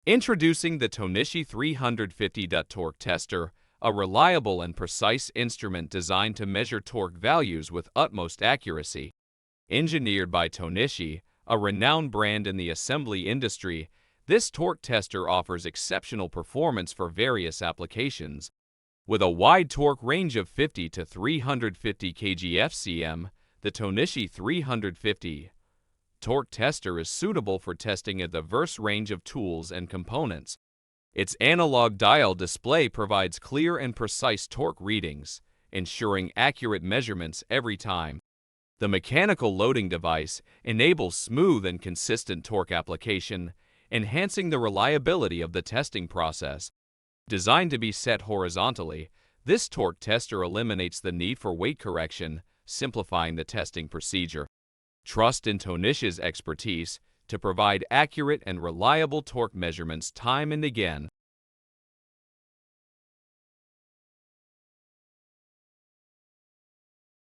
Introducing the Tohnichi 350DOT torque tester, a reliable and precise instrument designed to measure torque values with utmost accuracy. Engineered by Tohnichi, a renowned brand in the assembly industry, this torque tester offers exceptional performance for various applications. With a wide torque range of 50 to 350 kgfcm, the Tohnichi 350 torque tester is suitable for testing a diverse range of tools and components. Its analog dial display provides clear and precise torque readings, ensuring accurate measurements every time. The mechanical loading device enables smooth and consistent torque application, enhancing the reliability of the testing process. Designed to be set horizontally, this torque tester eliminates the need for weight correction, simplifying the testing procedure. Trust in Tohnichi's expertise to provide accurate and reliable torque measurements time and again.